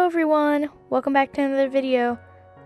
everyone, welcome back to another video.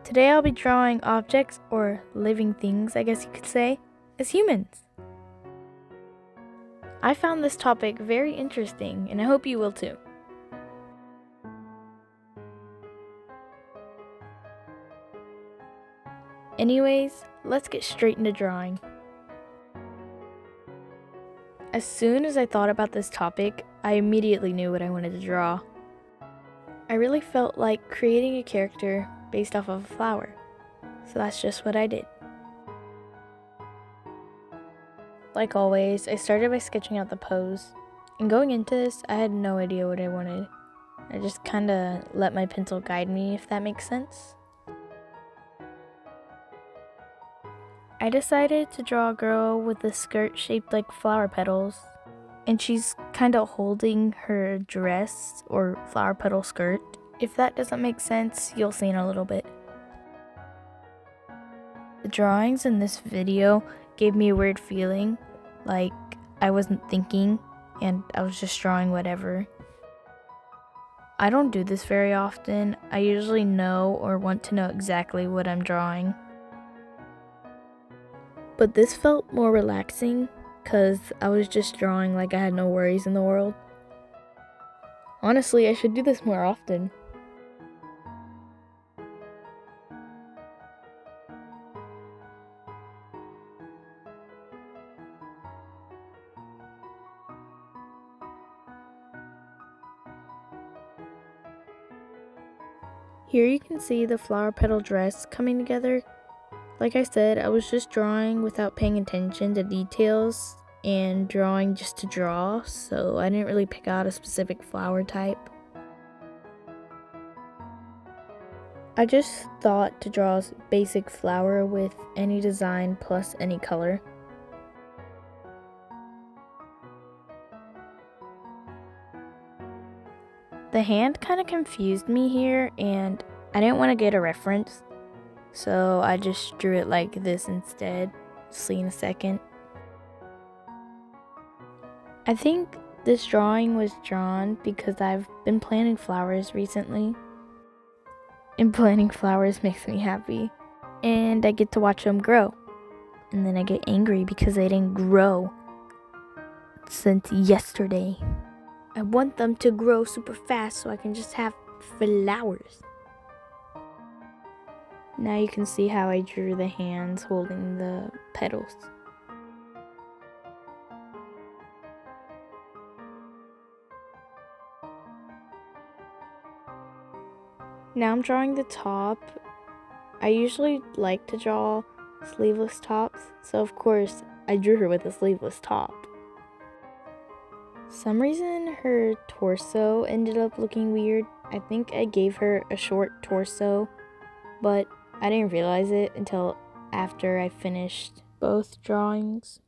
Today I'll be drawing objects, or living things I guess you could say, as humans. I found this topic very interesting and I hope you will too. Anyways, let's get straight into drawing. As soon as I thought about this topic, I immediately knew what I wanted to draw. I really felt like creating a character based off of a flower, so that's just what I did. Like always, I started by sketching out the pose, and going into this, I had no idea what I wanted. I just kinda let my pencil guide me, if that makes sense. I decided to draw a girl with a skirt shaped like flower petals, and she's kinda holding her dress or flower petal skirt. If that doesn't make sense, you'll see in a little bit. The drawings in this video gave me a weird feeling, like I wasn't thinking and I was just drawing whatever. I don't do this very often. I usually know or want to know exactly what I'm drawing. But this felt more relaxing because I was just drawing like I had no worries in the world. Honestly, I should do this more often. Here you can see the flower petal dress coming together. Like I said, I was just drawing without paying attention to details and drawing just to draw, so I didn't really pick out a specific flower type. I just thought to draw a basic flower with any design plus any color. The hand kind of confused me here, and I didn't want to get a reference, so I just drew it like this instead. See in a second. I think this drawing was drawn because I've been planting flowers recently, and planting flowers makes me happy, and I get to watch them grow, and then I get angry because they didn't grow since yesterday. I want them to grow super fast so I can just have flowers. Now you can see how I drew the hands holding the petals. Now I'm drawing the top. I usually like to draw sleeveless tops, so of course I drew her with a sleeveless top. Some reason her torso ended up looking weird. I think I gave her a short torso, but I didn't realize it until after I finished both drawings.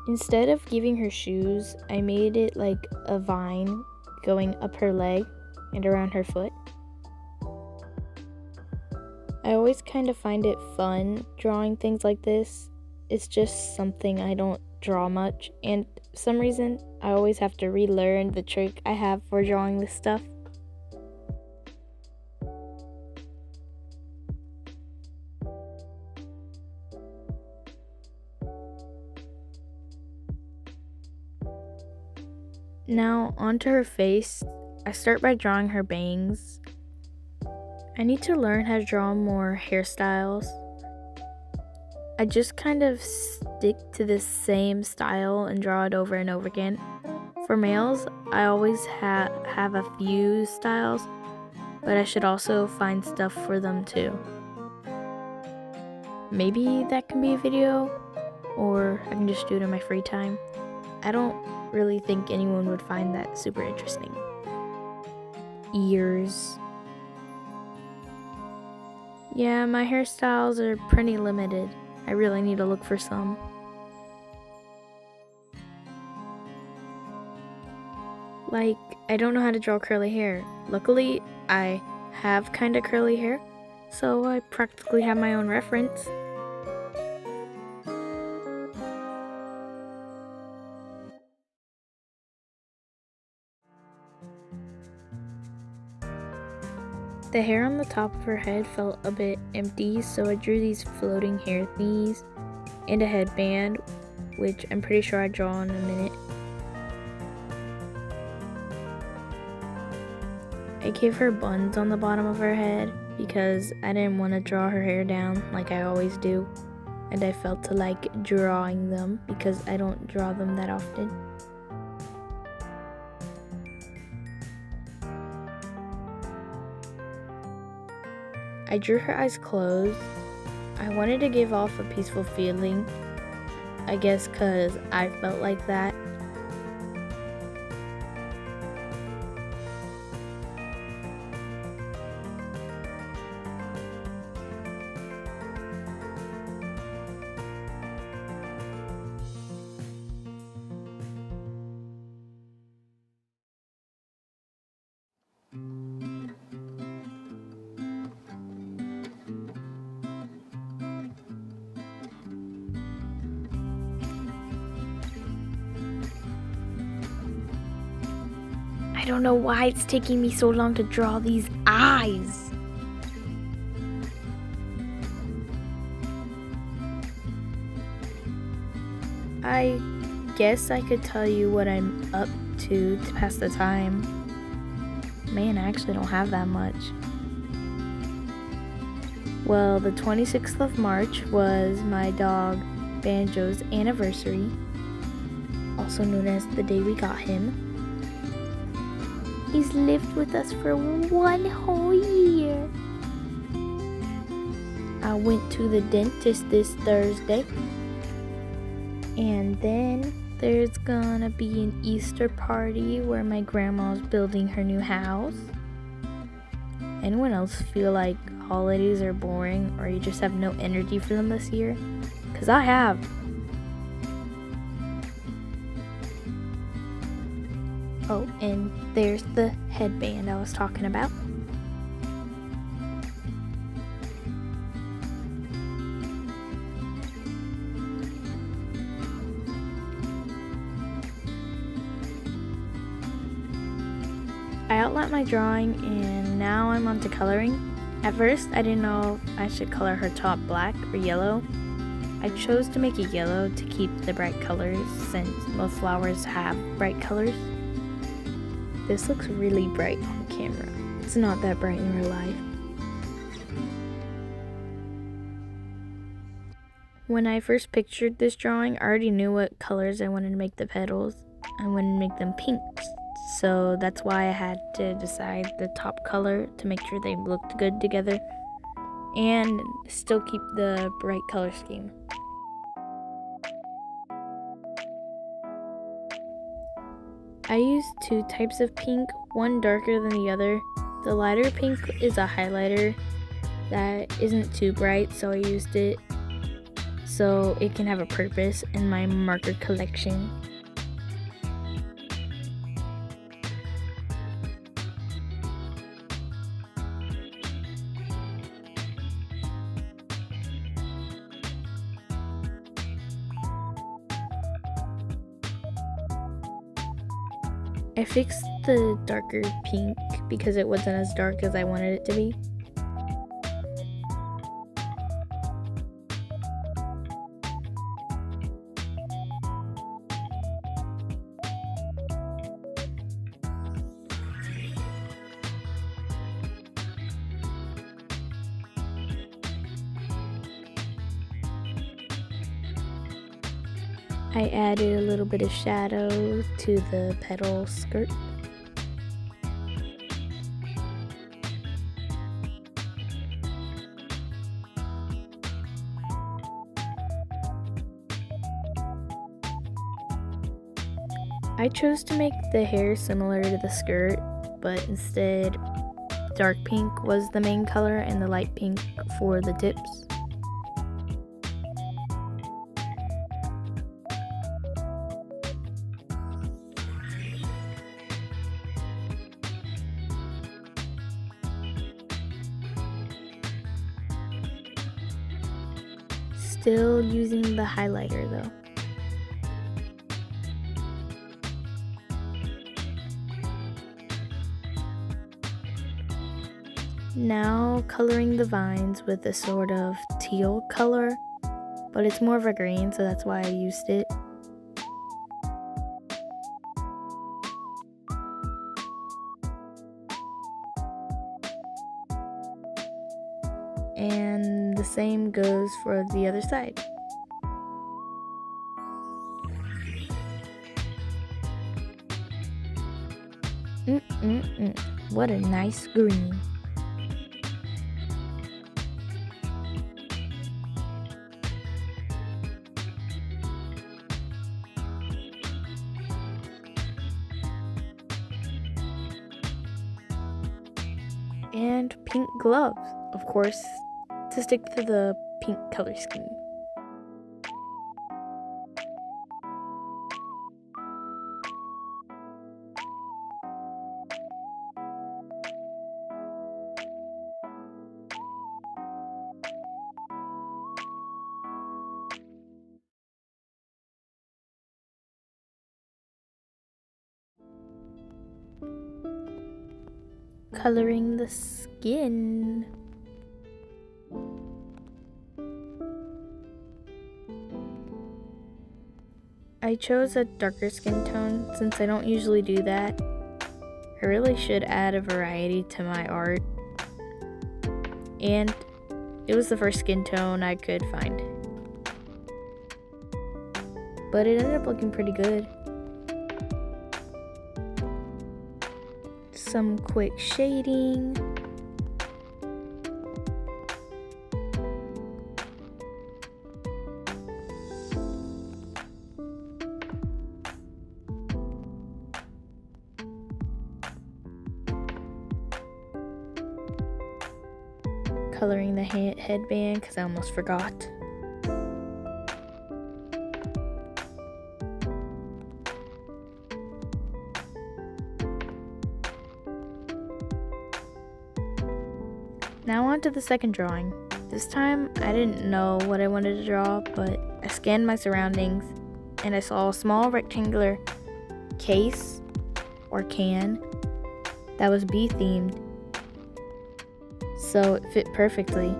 Instead of giving her shoes, I made it like a vine going up her leg and around her foot. I always kind of find it fun drawing things like this. It's just something I don't draw much, and for some reason I always have to relearn the trick I have for drawing this stuff. Now onto her face. I start by drawing her bangs. I need to learn how to draw more hairstyles. I just kind of stick to the same style and draw it over and over again. For males, I always have a few styles, but I should also find stuff for them too. Maybe that can be a video, or I can just do it in my free time. I don't really think anyone would find that super interesting. Ears. Yeah, my hairstyles are pretty limited. I really need to look for some. Like, I don't know how to draw curly hair. Luckily, I have kinda curly hair, so I practically have my own reference. The hair on the top of her head felt a bit empty, so I drew these floating hair thingies and a headband, which I'm pretty sure I'll draw in a minute. I gave her buns on the bottom of her head because I didn't want to draw her hair down like I always do, and I felt to like drawing them because I don't draw them that often. I drew her eyes closed. I wanted to give off a peaceful feeling, I guess because I felt like that. I don't know why it's taking me so long to draw these eyes. I guess I could tell you what I'm up to pass the time. Man, I actually don't have that much. Well, the 26th of March was my dog Banjo's anniversary, also known as the day we got him. He's lived with us for 1 whole year. I went to the dentist this Thursday. And then there's gonna be an Easter party where my grandma's building her new house. Anyone else feel like holidays are boring or you just have no energy for them this year? 'Cause I have. Oh, and there's the headband I was talking about. I outlined my drawing and now I'm on to coloring. At first, I didn't know if I should color her top black or yellow. I chose to make it yellow to keep the bright colors since most flowers have bright colors. This looks really bright on camera. It's not that bright in real life. When I first pictured this drawing, I already knew what colors I wanted to make the petals. I wanted to make them pinks. So that's why I had to decide the top color to make sure they looked good together and still keep the bright color scheme. I used 2 types of pink, one darker than the other. The lighter pink is a highlighter that isn't too bright, so I used it so it can have a purpose in my marker collection. I fixed the darker pink because it wasn't as dark as I wanted it to be. I added a little bit of shadow to the petal skirt. I chose to make the hair similar to the skirt, but instead dark pink was the main color and the light pink for the tips. still using the highlighter though. Now coloring the vines with a sort of teal color, but it's more of a green, so that's why I used it. And the same goes for the other side. What a nice green. And pink gloves, of course, to stick to the pink color scheme. Coloring the skin. I chose a darker skin tone since I don't usually do that. I really should add a variety to my art. And it was the first skin tone I could find. But it ended up looking pretty good. Some quick shading. Coloring the headband because I almost forgot. Now on to the second drawing. This time I didn't know what I wanted to draw, but I scanned my surroundings and I saw a small rectangular case or can that was bee themed. So it fit perfectly.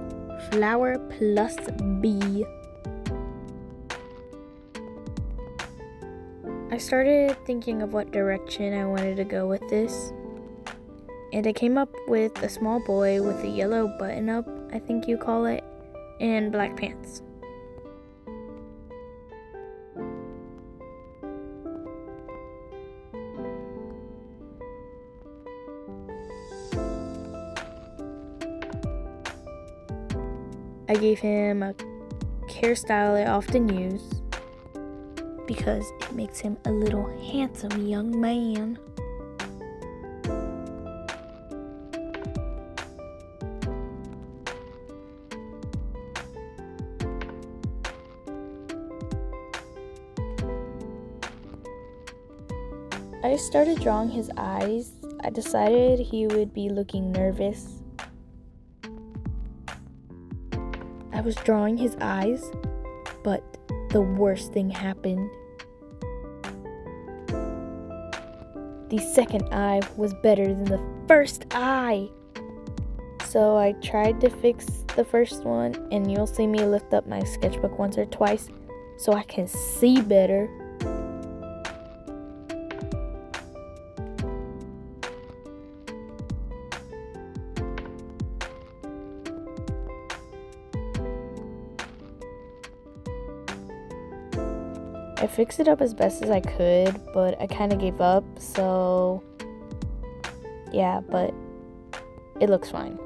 Flower plus bee. I started thinking of what direction I wanted to go with this. And I came up with a small boy with a yellow button up, I think you call it, and black pants. I gave him a hairstyle I often use because it makes him a little handsome young man. I started drawing his eyes. I decided he would be looking nervous. I was drawing his eyes, but the worst thing happened. The second eye was better than the first eye. So I tried to fix the first one, and you'll see me lift up my sketchbook once or twice so I can see better. I fixed it up as best as I could, but I kind of gave up, so yeah, but it looks fine.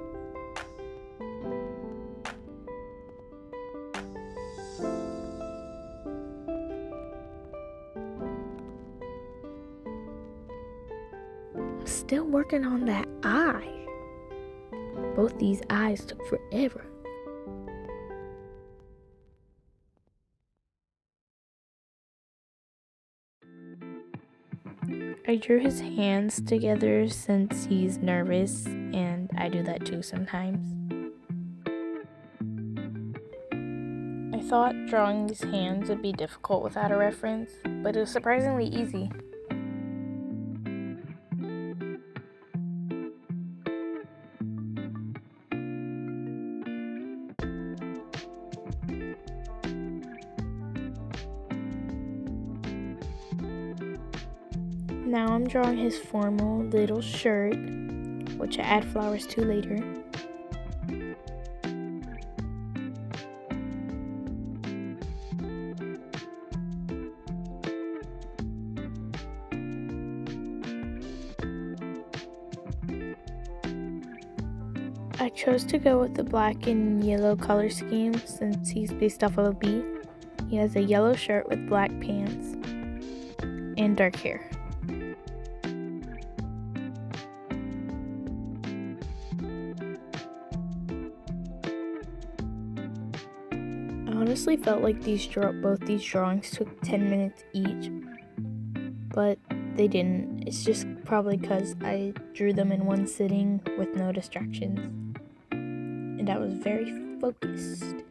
I'm still working on that eye. Both these eyes took forever. I drew his hands together since he's nervous, and I do that too sometimes. I thought drawing these hands would be difficult without a reference, but it was surprisingly easy. Now I'm drawing his formal little shirt, which I add flowers to later. I chose to go with the black and yellow color scheme since he's based off of a bee. He has a yellow shirt with black pants and dark hair. I honestly felt like both these drawings took 10 minutes each, but they didn't. It's just probably because I drew them in one sitting with no distractions. And I was very focused.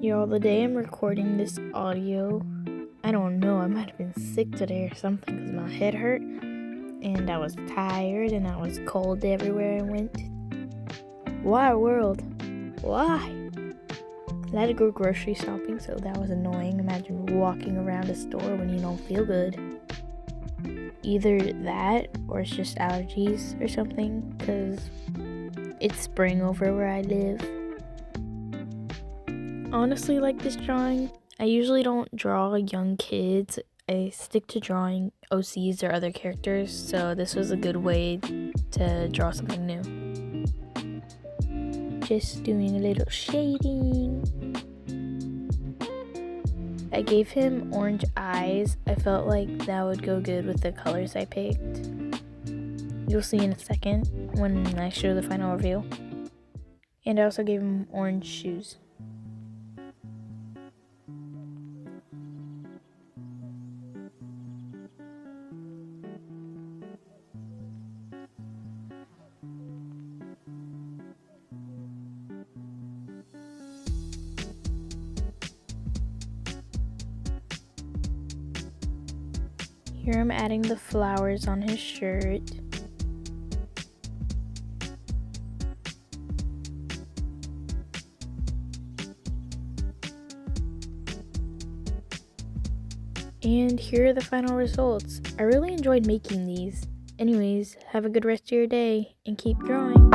Y'all, the day I'm recording this audio, I don't know, I might have been sick today or something because my head hurt and I was tired and I was cold everywhere I went. Why, world? Why? I had to go grocery shopping, so that was annoying. Imagine walking around a store when you don't feel good. Either that or it's just allergies or something, because it's spring over where I live. Honestly, like this drawing, I usually don't draw young kids. I stick to drawing OCs or other characters, so this was a good way to draw something new. Just doing a little shading. I gave him orange eyes. I felt like that would go good with the colors I picked. You'll see in a second when I show the final reveal. And I also gave him orange shoes. Here I'm adding the flowers on his shirt. And here are the final results. I really enjoyed making these. Anyways, have a good rest of your day and keep drawing.